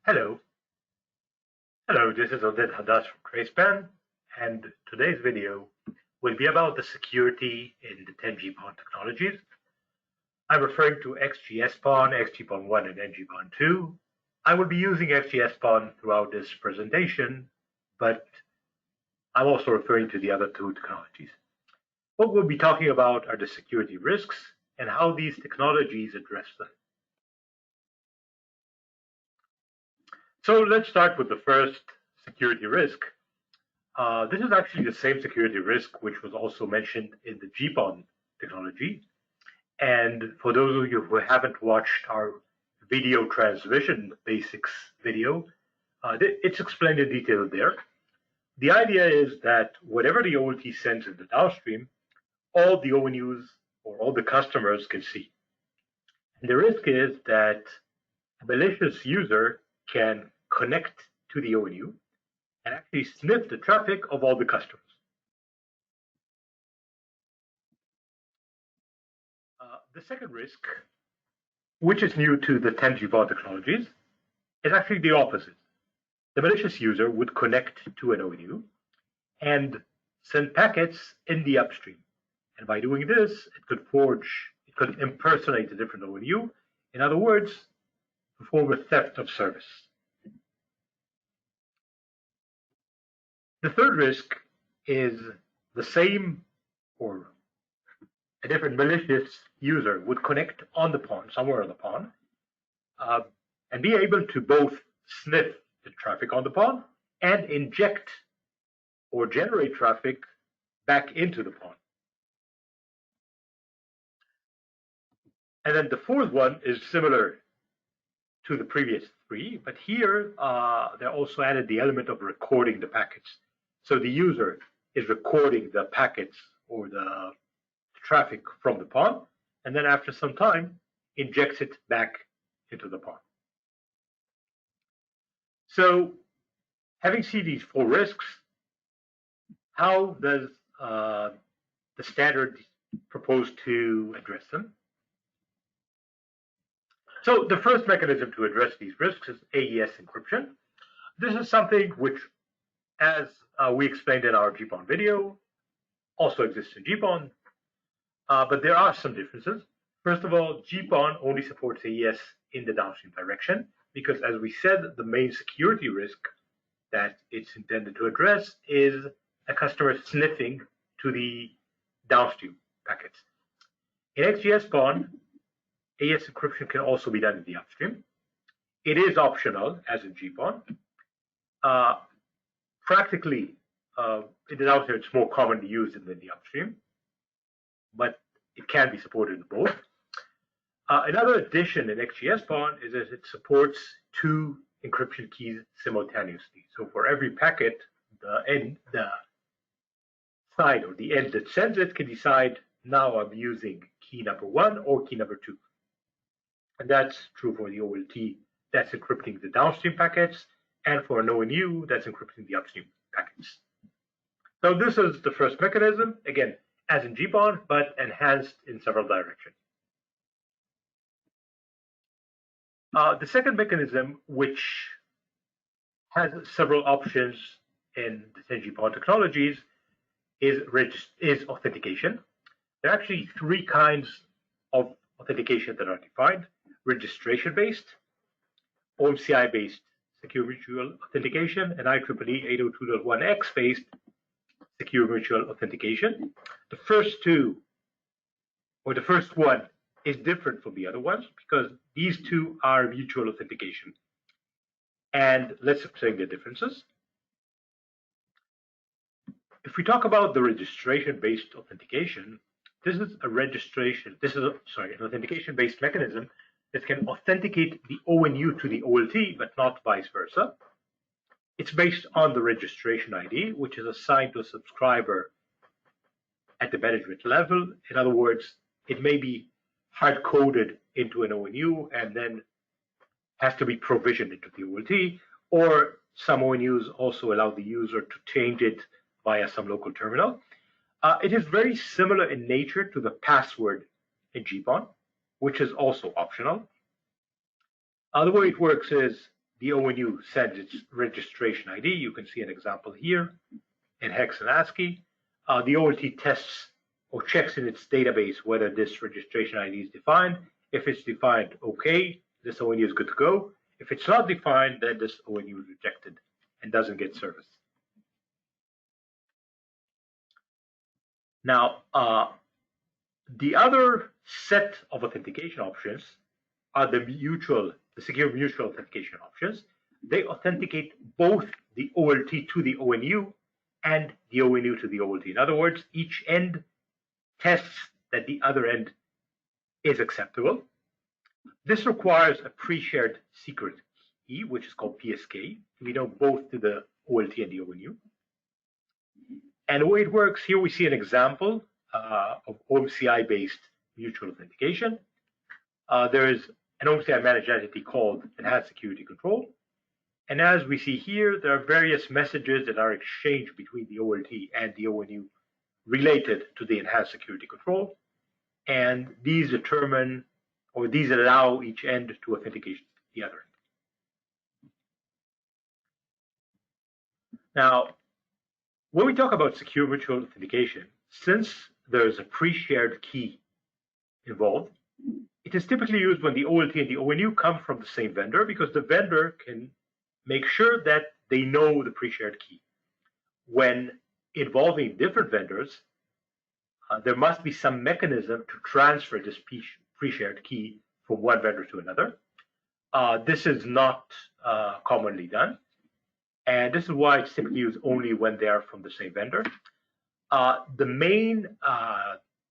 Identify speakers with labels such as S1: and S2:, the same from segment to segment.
S1: Hello. Hello, this is Oded Hadas from TracePan, and today's video will be about the security in the 10G PON technologies. I'm referring to XGS-PON, XGPON1, and NGPON2. I will be using XGS-PON throughout this presentation, but I'm also referring to the other two technologies. What we'll be talking about are the security risks and how these technologies address them. So let's start with the first security risk. This is actually the same security risk which was also mentioned in the GPON technology. And for those of you who haven't watched our video transmission basics video, it's explained in detail there. The idea is that whatever the OLT sends in the downstream, all the ONUs or all the customers can see. And the risk is that a malicious user can connect to the ONU and actually sniff the traffic of all the customers. The second risk, which is new to the 10G PON technologies, is actually the opposite. The malicious user would connect to an ONU and send packets in the upstream. And by doing this, it could impersonate a different ONU. In other words, perform a theft of service. The third risk is the same or a different malicious user would connect on the PON, somewhere on the PON, and be able to both sniff the traffic on the PON and inject or generate traffic back into the PON. And then the fourth one is similar to the previous three, but here they also added the element of recording the packets. So the user is recording the packets or the traffic from the PON, and then after some time, injects it back into the PON. So having seen these four risks, how does the standard propose to address them? So the first mechanism to address these risks is AES encryption. This is something which, as we explained in our GPON video, also exists in GPON, but there are some differences. First of all, GPON only supports AES in the downstream direction, because as we said, the main security risk that it's intended to address is a customer sniffing to the downstream packets. In XGS-PON, AES encryption can also be done in the upstream. It is optional, as in GPON. Practically, in the downstream, it's more commonly used than the upstream, but it can be supported in both. Another addition in XGS-PON is that it supports two encryption keys simultaneously. So for every packet, the side or the end that sends it can decide, now I'm using key number 1 or key number 2. And that's true for the OLT that's encrypting the downstream packets, and for an ONU that's encrypting the upstream packets. So this is the first mechanism, again, as in GPON, but enhanced in several directions. The second mechanism, which has several options in the 10G PON technologies, is authentication. There are actually three kinds of authentication that are defined: registration-based, OMCI-based secure mutual authentication, and IEEE 802.1x-based secure mutual authentication. The first two, or the first one, is different from the other ones because these two are mutual authentication. And let's explain the differences. If we talk about the registration-based authentication, this is an authentication-based mechanism that can authenticate the ONU to the OLT, but not vice versa. It's based on the registration ID, which is assigned to a subscriber at the management level. In other words, it may be hard-coded into an ONU and then has to be provisioned into the OLT, or some ONUs also allow the user to change it via some local terminal. It is very similar in nature to the password in GPON, which is also optional. The way it works is the ONU sends its registration ID. You can see an example here in hex and ASCII. The OLT tests or checks in its database whether this registration ID is defined. If it's defined, okay, this ONU is good to go. If it's not defined, then this ONU is rejected and doesn't get service. Now, the other set of authentication options are the secure mutual authentication options. They authenticate both the OLT to the ONU and the ONU to the OLT. In other words, each end tests that the other end is acceptable. This requires a pre-shared secret key, which is called PSK, to be known both to the OLT and the ONU. And the way it works, here we see an example of OMCI-based mutual authentication. There is an OMCI managed entity called Enhanced Security Control. And as we see here, there are various messages that are exchanged between the OLT and the ONU related to the Enhanced Security Control. And these determine, or these allow each end to authenticate the other end. Now, when we talk about secure mutual authentication, since there is a pre-shared key involved, it is typically used when the OLT and the ONU come from the same vendor, because the vendor can make sure that they know the pre-shared key. When involving different vendors, there must be some mechanism to transfer this pre-shared key from one vendor to another. This is not commonly done, and this is why it's typically used only when they are from the same vendor. The main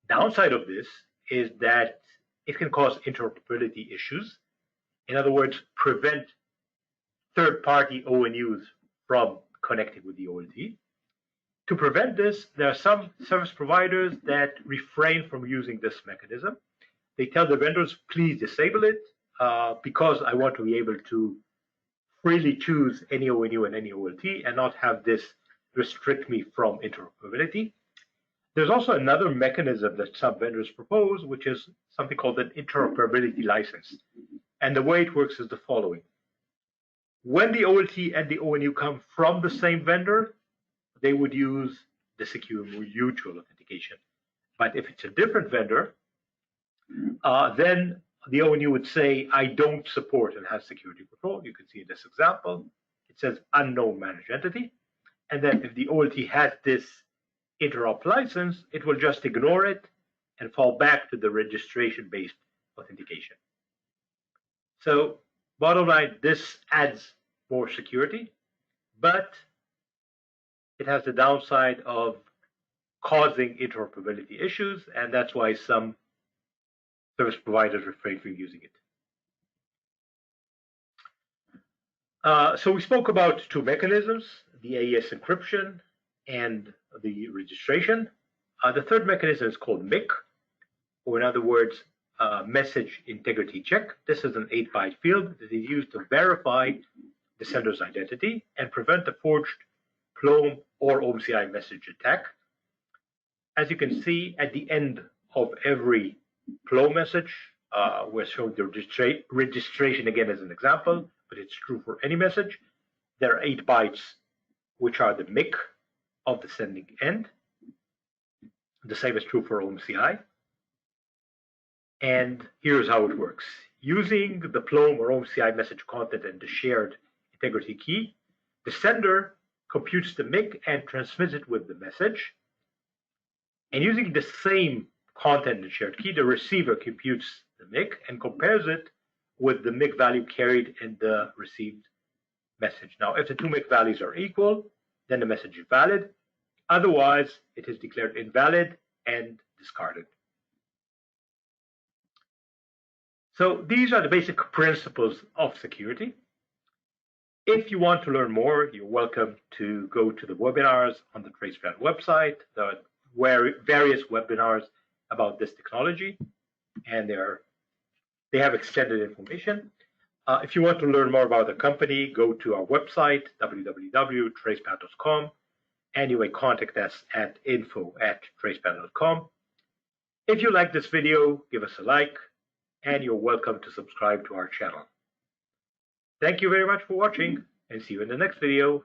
S1: downside of this is that it can cause interoperability issues. In other words, prevent third-party ONUs from connecting with the OLT. To prevent this, there are some service providers that refrain from using this mechanism. They tell the vendors, please disable it because I want to be able to freely choose any ONU and any OLT and not have this restrict me from interoperability. There's also another mechanism that some vendors propose, which is something called an interoperability license. And the way it works is the following. When the OLT and the ONU come from the same vendor, they would use the secure mutual authentication. But if it's a different vendor, then the ONU would say, I don't support enhanced security control. You can see in this example, it says unknown managed entity. And then if the OLT has this interop license, it will just ignore it and fall back to the registration-based authentication. So bottom line, this adds more security, but it has the downside of causing interoperability issues, and that's why some service providers refrain from using it. So we spoke about two mechanisms, the AES encryption and the registration. The third mechanism is called MIC, or in other words, message integrity check. This is an 8-byte field that is used to verify the sender's identity and prevent a forged PLOM or OMCI message attack. As you can see, at the end of every PLOM message, we're showing the registration again as an example, but it's true for any message. There are 8 bytes, which are the MIC of the sending end. The same is true for OMCI. And here's how it works. Using the PLOM or OMCI message content and the shared integrity key, the sender computes the MIC and transmits it with the message. And using the same content and shared key, the receiver computes the MIC and compares it with the MIC value carried in the received message. Now, if the two MIC values are equal, then the message is valid. Otherwise, it is declared invalid and discarded. So these are the basic principles of security. If you want to learn more, you're welcome to go to the webinars on the TracePlan website. There are various webinars about this technology, and they have extended information. If you want to learn more about the company, go to our website, www.traceplan.com, and you may contact us at info@traceplan.com. If you like this video, give us a like, and you're welcome to subscribe to our channel. Thank you very much for watching, and see you in the next video.